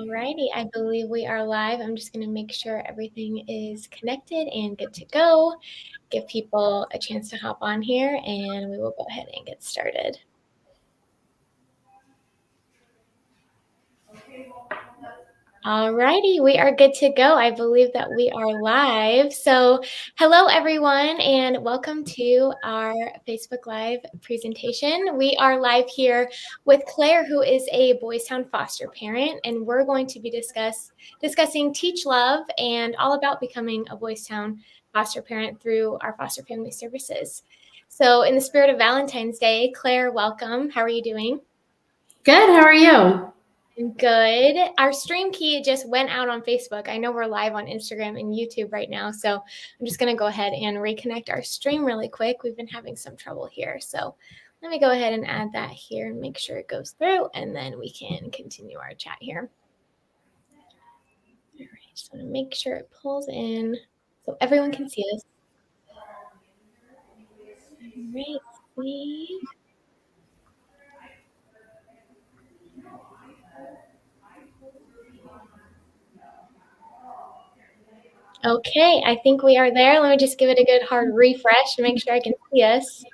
Alrighty, I believe we are live. I'm just going to make sure everything is connected and good to go. Give people a chance to hop on here, and we will go ahead and get started. Alrighty, we are good to go. I believe that we are live. So hello everyone and welcome to our Facebook Live presentation. We are live here with Claire, who is a Boys Town foster parent, and we're going to be discussing Teach Love and all about becoming a Boys Town foster parent through our foster family services. So in the spirit of Valentine's Day, Claire, welcome. How are you doing? Good. How are you? Good. Our stream key just went out on Facebook. I know we're live on Instagram and YouTube right now, so I'm just going to go ahead and reconnect our stream really quick. We've been having some trouble here, so let me go ahead and add that here and make sure it goes through, and then we can continue our chat here. All right, just want to make sure it pulls in so everyone can see us. All right, see. Okay, I think we are there. Let me just give it a good hard refresh to make sure I can see us.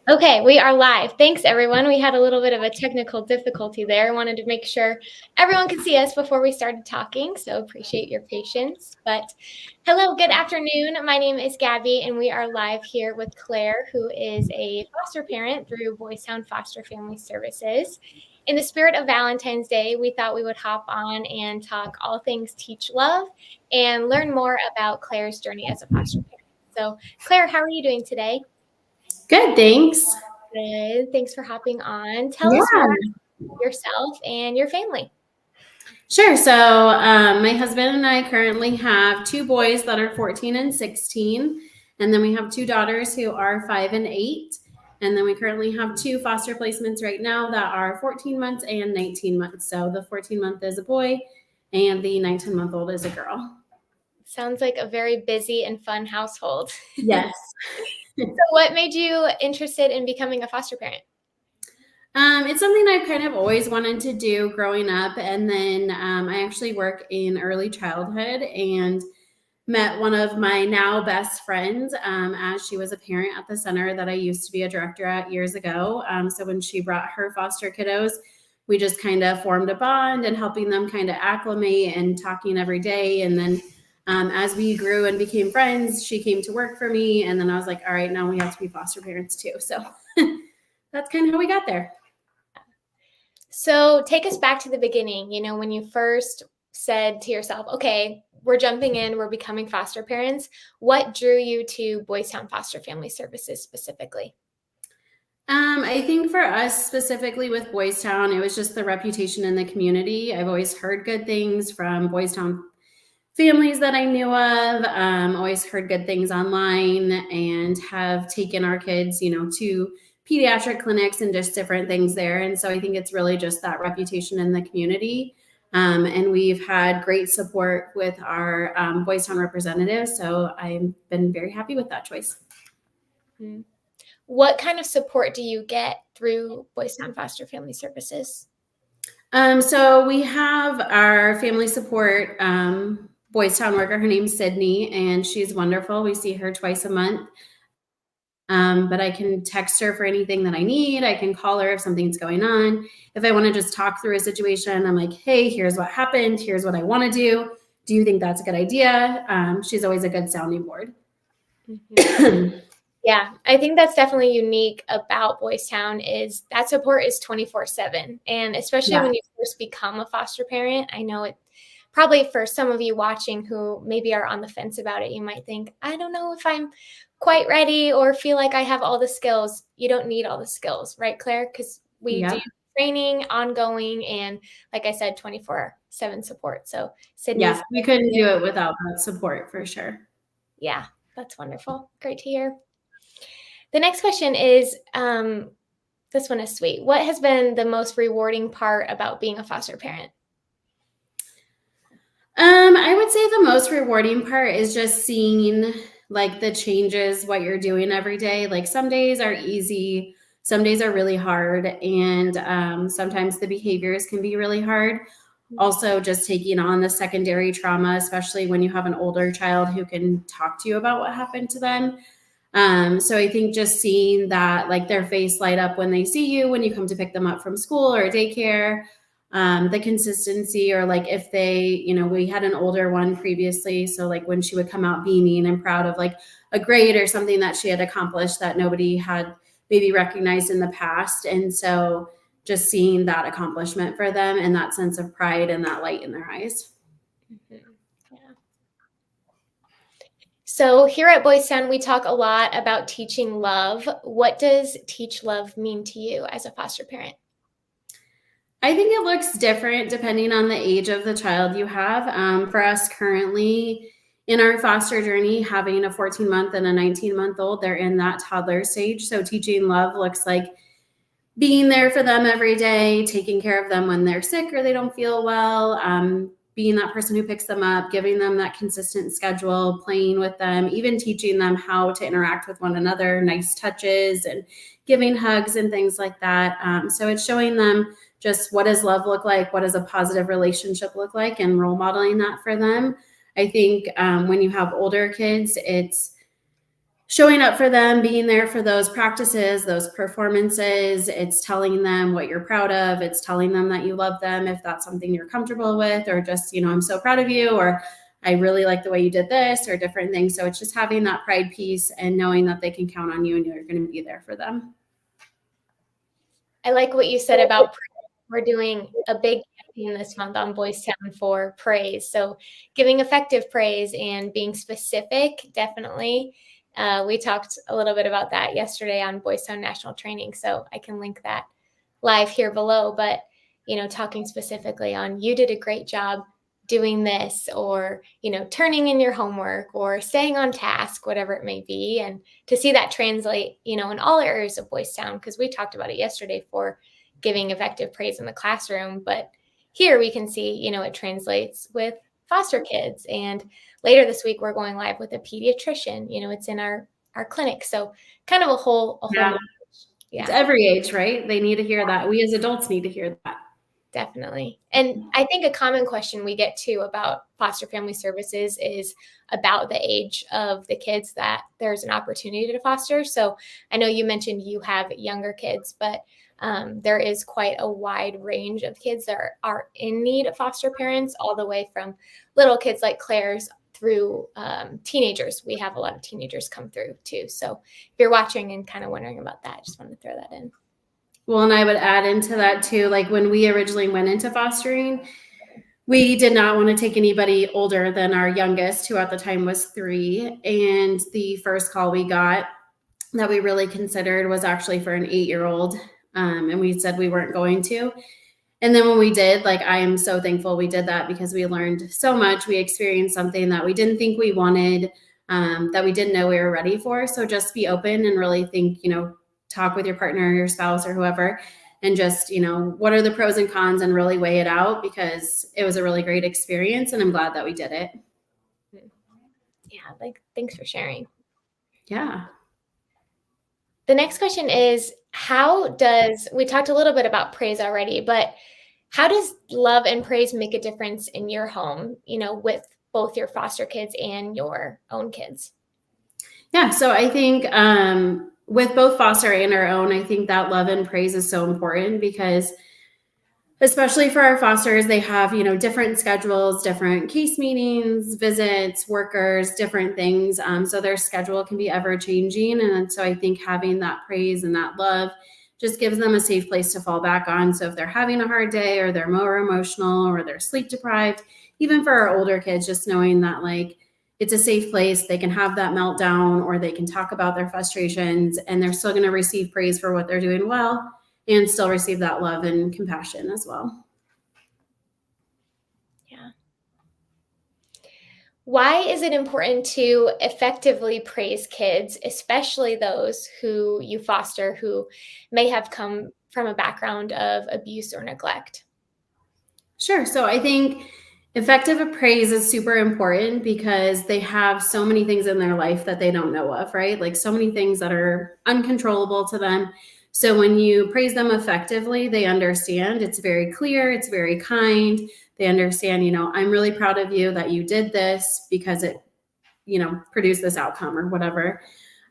Okay, we are live. Thanks, everyone. We had a little bit of a technical difficulty there. I wanted to make sure everyone could see us before we started talking, so appreciate your patience. But hello, good afternoon. My name is Gabby, and we are live here with Claire, who is a foster parent through Boys Town Foster Family Services. In the spirit of Valentine's Day, we thought we would hop on and talk all things Teach Love and learn more about Claire's journey as a foster parent. So, Claire, how are you doing today? Good, thanks. Good. Thanks for hopping on. Tell us more about yourself and your family. Sure. So my husband and I currently have two boys that are 14 and 16. And then we have two daughters who are 5 and 8. And then we currently have two foster placements right now that are 14 months and 19 months. So the 14-month is a boy and the 19-month-old is a girl. Sounds like a very busy and fun household. Yes. So what made you interested in becoming a foster parent? It's something I've kind of always wanted to do growing up. And then I actually work in early childhood and met one of my now best friends as she was a parent at the center that I used to be a director at years ago. So when she brought her foster kiddos, we just kind of formed a bond and helping them kind of acclimate and talking every day. And then as we grew and became friends, she came to work for me. And then I was like, all right, now we have to be foster parents too. So that's kind of how we got there. So take us back to the beginning, when you first said to yourself, okay, we're jumping in, we're becoming foster parents. What drew you to Boys Town Foster Family Services specifically? I think for us specifically with Boys Town, it was just the reputation in the community. I've always heard good things from Boys Town families that I knew of, always heard good things online and have taken our kids, to pediatric clinics and just different things there. And so I think it's really just that reputation in the community. And we've had great support with our Boys Town representatives. So I've been very happy with that choice. Mm-hmm. What kind of support do you get through Boys Town Foster Family Services? So we have our family support Boys Town worker. Her name's Sydney, and she's wonderful. We see her twice a month. But I can text her for anything that I need. I can call her if something's going on. If I want to just talk through a situation, I'm like, hey, here's what happened. Here's what I want to do. Do you think that's a good idea? She's always a good sounding board. Mm-hmm. Yeah, I think that's definitely unique about Boys Town is that support is 24/7. And especially when you first become a foster parent, I know it probably for some of you watching who maybe are on the fence about it, you might think, I don't know if I'm quite ready or feel like I have all the skills. You don't need all the skills, right, Claire? Because we do training ongoing and like I said, 24/7 support. So Sydney's we couldn't do it without that support for sure. Yeah, that's wonderful. Great to hear. The next question is, this one is sweet. What has been the most rewarding part about being a foster parent? I say the most rewarding part is just seeing like the changes, what you're doing every day. Like some days are easy, some days are really hard, and sometimes the behaviors can be really hard. Also, just taking on the secondary trauma, especially when you have an older child who can talk to you about what happened to them. So I think just seeing that, like their face light up when they see you, when you come to pick them up from school or daycare, the consistency, or like if they, we had an older one previously. So like when she would come out beaming and proud of like a grade or something that she had accomplished that nobody had maybe recognized in the past. And so just seeing that accomplishment for them and that sense of pride and that light in their eyes. Mm-hmm. Yeah. So here at Boys Town, we talk a lot about teaching love. What does teach love mean to you as a foster parent? I think it looks different depending on the age of the child you have. For us currently in our foster journey, having a 14-month and a 19-month-old, they're in that toddler stage. So teaching love looks like being there for them every day, taking care of them when they're sick or they don't feel well, being that person who picks them up, giving them that consistent schedule, playing with them, even teaching them how to interact with one another, nice touches and giving hugs and things like that. So it's showing them just what does love look like? What does a positive relationship look like? And role modeling that for them. I think when you have older kids, it's showing up for them, being there for those practices, those performances. It's telling them what you're proud of. It's telling them that you love them if that's something you're comfortable with, or just, I'm so proud of you, or I really like the way you did this, or different things. So it's just having that pride piece and knowing that they can count on you and you're going to be there for them. I like what you said about we're doing a big campaign this month on Boys Town for praise. So giving effective praise and being specific, definitely. We talked a little bit about that yesterday on Boys Town National Training, so I can link that live here below. But, talking specifically on you did a great job doing this, or, turning in your homework or staying on task, whatever it may be. And to see that translate, in all areas of Boys Town, because we talked about it yesterday for giving effective praise in the classroom. But here we can see, it translates with foster kids. And later this week, we're going live with a pediatrician. It's in our clinic. So kind of a whole yeah. It's every age, right? They need to hear that. We as adults need to hear that. Definitely. And I think a common question we get too about foster family services is about the age of the kids that there's an opportunity to foster. So I know you mentioned you have younger kids, but there is quite a wide range of kids that are in need of foster parents, all the way from little kids like Claire's through teenagers. We have a lot of teenagers come through too. So if you're watching and kind of wondering about that, I just wanted to throw that in. Well, and I would add into that too, like when we originally went into fostering, we did not want to take anybody older than our youngest, who at the time was 3. And the first call we got that we really considered was actually for an 8-year-old. And we said we weren't going to. And then when we did, like, I am so thankful we did that, because we learned so much. We experienced something that we didn't think we wanted, that we didn't know we were ready for. So just be open and really think, talk with your partner or your spouse or whoever, and just, what are the pros and cons, and really weigh it out, because it was a really great experience and I'm glad that we did it. Yeah. Thanks for sharing. Yeah. The next question is, we talked a little bit about praise already, but how does love and praise make a difference in your home, with both your foster kids and your own kids? Yeah. So I think, with both foster and our own, I think that love and praise is so important, because especially for our fosters, they have, different schedules, different case meetings, visits, workers, different things. So their schedule can be ever changing. And so I think having that praise and that love just gives them a safe place to fall back on. So if they're having a hard day, or they're more emotional, or they're sleep deprived, even for our older kids, just knowing that, like, it's a safe place. They can have that meltdown, or they can talk about their frustrations, and they're still going to receive praise for what they're doing well, and still receive that love and compassion as well. Yeah. Why is it important to effectively praise kids, especially those who you foster who may have come from a background of abuse or neglect? Sure. So I think Effective appraise is super important because they have so many things in their life that they don't know of, right? Like so many things that are uncontrollable to them. So when you praise them effectively, they understand. It's very clear, it's very kind. They understand, I'm really proud of you that you did this because it, produced this outcome or whatever.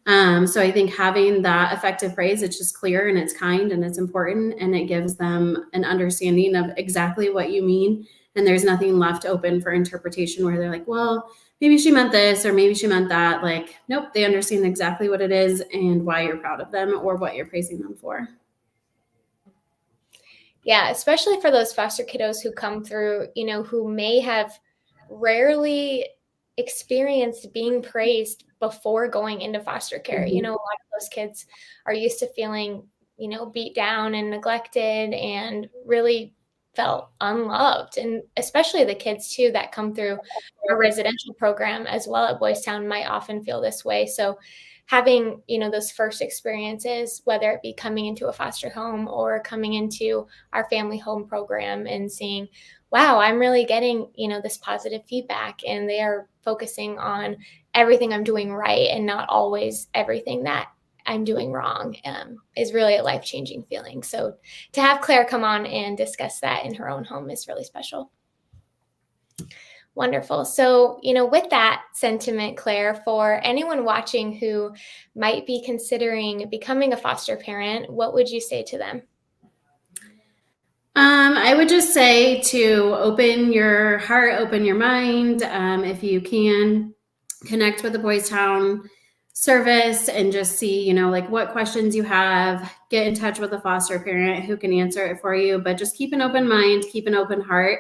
So I think having that effective praise, it's just clear and it's kind and it's important, and it gives them an understanding of exactly what you mean. And there's nothing left open for interpretation where they're like, well, maybe she meant this or maybe she meant that. Like, nope, they understand exactly what it is and why you're proud of them or what you're praising them for. Yeah, especially for those foster kiddos who come through, who may have rarely experienced being praised before going into foster care. Mm-hmm. A lot of those kids are used to feeling, beat down and neglected and really felt unloved. And especially the kids too that come through our residential program as well at Boys Town might often feel this way. So having, those first experiences, whether it be coming into a foster home or coming into our family home program and seeing, wow, I'm really getting, this positive feedback, and they are focusing on everything I'm doing right and not always everything that I'm doing wrong, is really a life-changing feeling. So to have Claire come on and discuss that in her own home is really special. Wonderful. So, with that sentiment, Claire, for anyone watching who might be considering becoming a foster parent, what would you say to them? I would just say to open your heart, open your mind. If you can, connect with the Boys Town service and just see, like what questions you have. Get in touch with a foster parent who can answer it for you. But just keep an open mind, keep an open heart.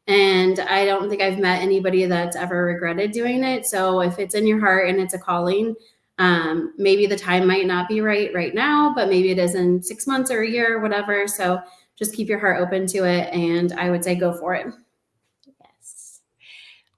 And I don't think I've met anybody that's ever regretted doing it. So if it's in your heart and it's a calling, maybe the time might not be right now, but maybe it is in 6 months or a year or whatever. So just keep your heart open to it. And I would say go for it. Yes.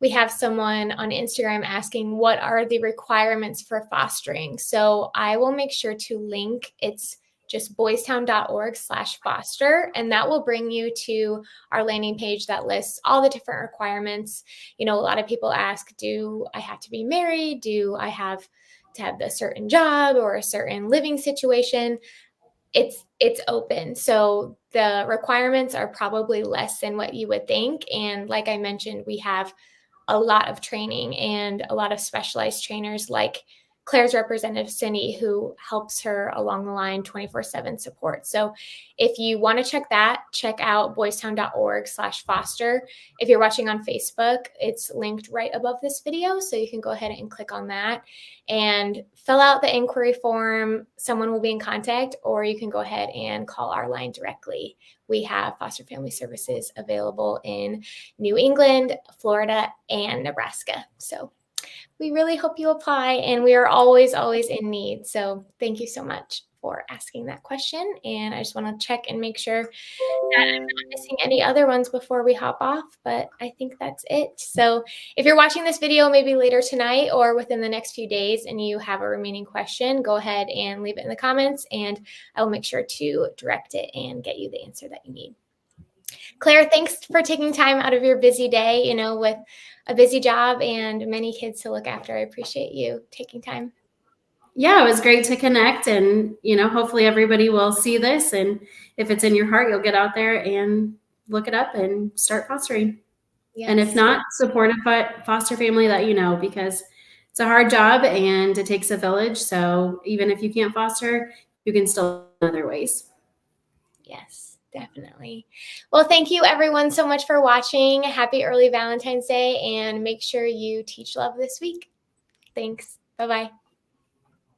We have someone on Instagram asking, what are the requirements for fostering? So I will make sure to link. It's just boystown.org/foster. And that will bring you to our landing page that lists all the different requirements. A lot of people ask, do I have to be married? Do I have to have a certain job or a certain living situation? It's open. So the requirements are probably less than what you would think. And like I mentioned, we have a lot of training and a lot of specialized trainers like Claire's representative, Cindy, who helps her along the line 24/7 support. So if you want to check out boystown.org/foster. If you're watching on Facebook, it's linked right above this video. So you can go ahead and click on that and fill out the inquiry form. Someone will be in contact, or you can go ahead and call our line directly. We have foster family services available in New England, Florida, and Nebraska. So we really hope you apply, and we are always, always in need. So thank you so much for asking that question. And I just want to check and make sure that I'm not missing any other ones before we hop off, but I think that's it. So if you're watching this video maybe later tonight or within the next few days and you have a remaining question, go ahead and leave it in the comments, and I will make sure to direct it and get you the answer that you need. Claire, thanks for taking time out of your busy day, with a busy job and many kids to look after. I appreciate you taking time. Yeah, it was great to connect, and hopefully everybody will see this, and if it's in your heart, you'll get out there and look it up and start fostering. Yes. And if not, support a foster family that because it's a hard job and it takes a village. So even if you can't foster, you can still in other ways. Yes, definitely. Well, thank you everyone so much for watching. Happy early Valentine's Day, and make sure you teach love this week. Thanks. Bye-bye.